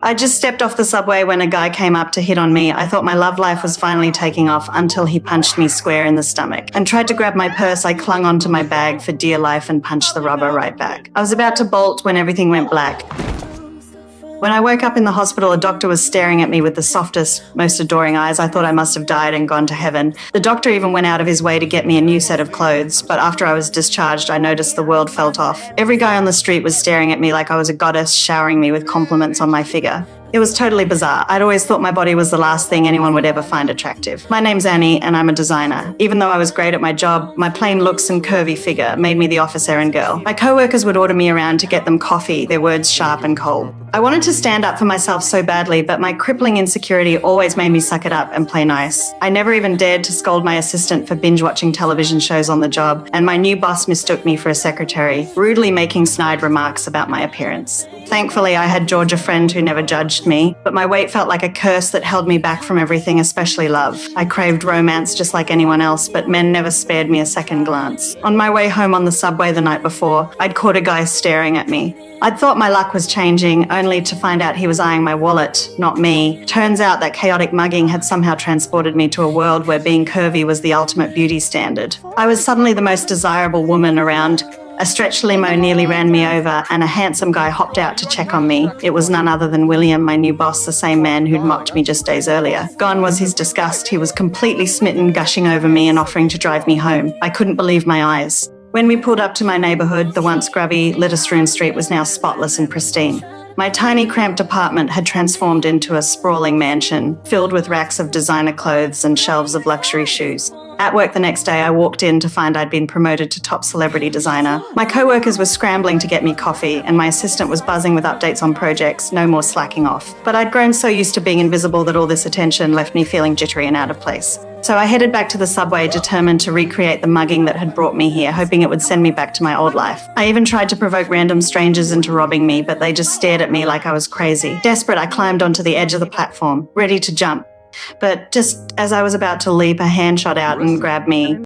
I just stepped off the subway when a guy came up to hit on me. I thought my love life was finally taking off until he punched me square in the stomach and tried to grab my purse. I clung onto my bag for dear life and punched the rubber right back. I was about to bolt when everything went black. When I woke up in the hospital, a doctor was staring at me with the softest, most adoring eyes. I thought I must have died and gone to heaven. The doctor even went out of his way to get me a new set of clothes, but after I was discharged, I noticed the world felt off. Every guy on the street was staring at me like I was a goddess, showering me with compliments on my figure. It was totally bizarre. I'd always thought my body was the last thing anyone would ever find attractive. My name's Annie and I'm a designer. Even though I was great at my job, my plain looks and curvy figure made me the office errand girl. My co-workers would order me around to get them coffee, their words sharp and cold. I wanted to stand up for myself so badly, but my crippling insecurity always made me suck it up and play nice. I never even dared to scold my assistant for binge-watching television shows on the job, and my new boss mistook me for a secretary, rudely making snide remarks about my appearance. Thankfully, I had George, a friend who never judged me, but my weight felt like a curse that held me back from everything, especially love. I craved romance just like anyone else, but men never spared me a second glance. On my way home on the subway the night before, I'd caught a guy staring at me. I'd thought my luck was changing, only to find out he was eyeing my wallet, not me. Turns out that chaotic mugging had somehow transported me to a world where being curvy was the ultimate beauty standard. I was suddenly the most desirable woman around. A stretch limo nearly ran me over and a handsome guy hopped out to check on me. It was none other than William, my new boss, the same man who'd mocked me just days earlier. Gone was his disgust. He was completely smitten, gushing over me and offering to drive me home. I couldn't believe my eyes. When we pulled up to my neighbourhood, the once grubby, litter-strewn street was now spotless and pristine. My tiny, cramped apartment had transformed into a sprawling mansion, filled with racks of designer clothes and shelves of luxury shoes. At work the next day, I walked in to find I'd been promoted to top celebrity designer. My co-workers were scrambling to get me coffee, and my assistant was buzzing with updates on projects, no more slacking off. But I'd grown so used to being invisible that all this attention left me feeling jittery and out of place. So I headed back to the subway, determined to recreate the mugging that had brought me here, hoping it would send me back to my old life. I even tried to provoke random strangers into robbing me, but they just stared at me like I was crazy. Desperate, I climbed onto the edge of the platform, ready to jump. But just as I was about to leap, a hand shot out and grabbed me.